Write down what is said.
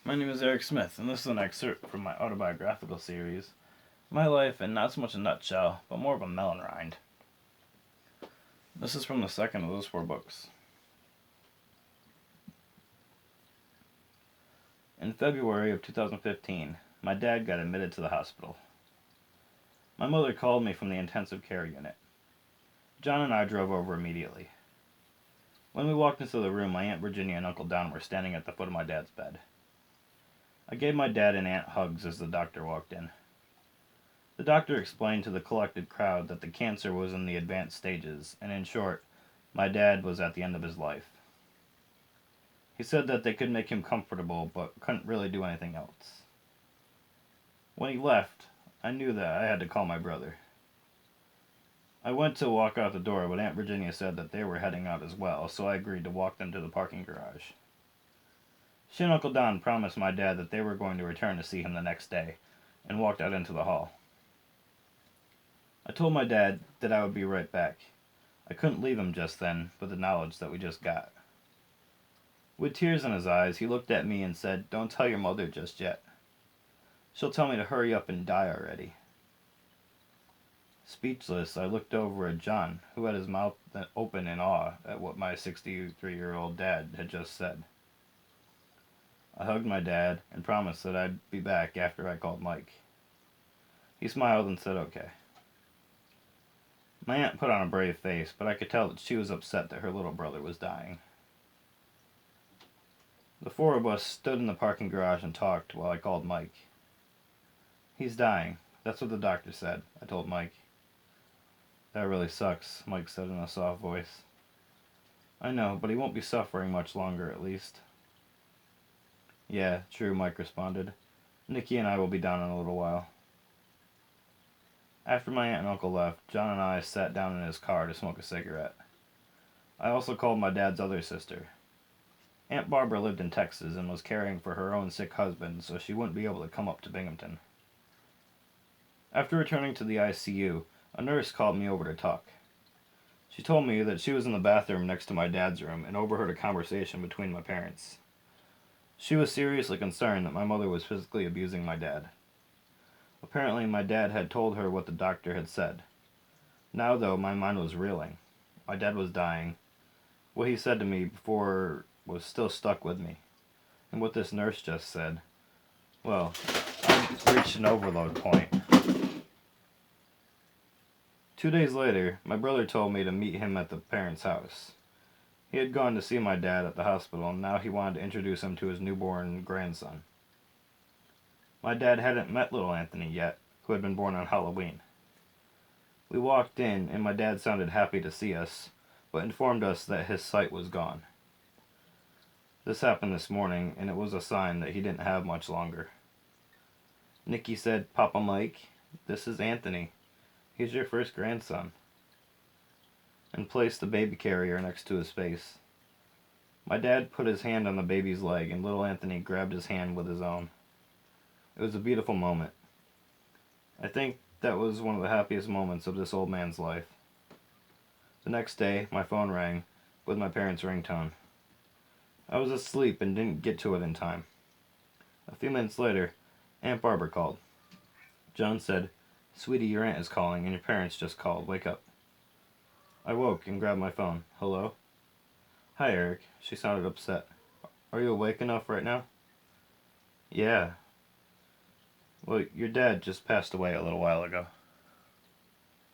My name is Eric Smith, and this is an excerpt from my autobiographical series, My Life in Not So Much a Nutshell, but more of a Melon Rind. This is from the second of those 4 books. In February of 2015, my dad got admitted to the hospital. My mother called me from the intensive care unit. John and I drove over immediately. When we walked into the room, my Aunt Virginia and Uncle Don were standing at the foot of my dad's bed. I gave my dad and aunt hugs as the doctor walked in. The doctor explained to the collected crowd that the cancer was in the advanced stages, and in short, my dad was at the end of his life. He said that they could make him comfortable, but couldn't really do anything else. When he left, I knew that I had to call my brother. I went to walk out the door, but Aunt Virginia said that they were heading out as well, so I agreed to walk them to the parking garage. She and Uncle Don promised my dad that they were going to return to see him the next day, and walked out into the hall. I told my dad that I would be right back. I couldn't leave him just then, with the knowledge that we just got. With tears in his eyes, he looked at me and said, "Don't tell your mother just yet. She'll tell me to hurry up and die already." Speechless, I looked over at John, who had his mouth open in awe at what my 63-year-old dad had just said. I hugged my dad and promised that I'd be back after I called Mike. He smiled and said okay. My aunt put on a brave face, but I could tell that she was upset that her little brother was dying. The 4 of us stood in the parking garage and talked while I called Mike. "He's dying. That's what the doctor said," I told Mike. "That really sucks," Mike said in a soft voice. "I know, but he won't be suffering much longer at least." "Yeah, true," Mike responded. "Nikki and I will be down in a little while." After my aunt and uncle left, John and I sat down in his car to smoke a cigarette. I also called my dad's other sister. Aunt Barbara lived in Texas and was caring for her own sick husband, so she wouldn't be able to come up to Binghamton. After returning to the ICU, a nurse called me over to talk. She told me that she was in the bathroom next to my dad's room and overheard a conversation between my parents. She was seriously concerned that my mother was physically abusing my dad. Apparently, my dad had told her what the doctor had said. Now, though, my mind was reeling. My dad was dying. What he said to me before was still stuck with me. And what this nurse just said, well, I reached an overload point. 2 days later, my brother told me to meet him at the parents' house. He had gone to see my dad at the hospital, and now he wanted to introduce him to his newborn grandson. My dad hadn't met little Anthony yet, who had been born on Halloween. We walked in, and my dad sounded happy to see us, but informed us that his sight was gone. This happened this morning, and it was a sign that he didn't have much longer. Nikki said, "Papa Mike, this is Anthony. He's your first grandson," and placed the baby carrier next to his face. My dad put his hand on the baby's leg, and little Anthony grabbed his hand with his own. It was a beautiful moment. I think that was one of the happiest moments of this old man's life. The next day, my phone rang with my parents' ringtone. I was asleep and didn't get to it in time. A few minutes later, Aunt Barbara called. John said, "Sweetie, your aunt is calling, and your parents just called. Wake up." I woke and grabbed my phone. "Hello?" "Hi, Eric." She sounded upset. "Are you awake enough right now?" "Yeah." "Well, your dad just passed away a little while ago."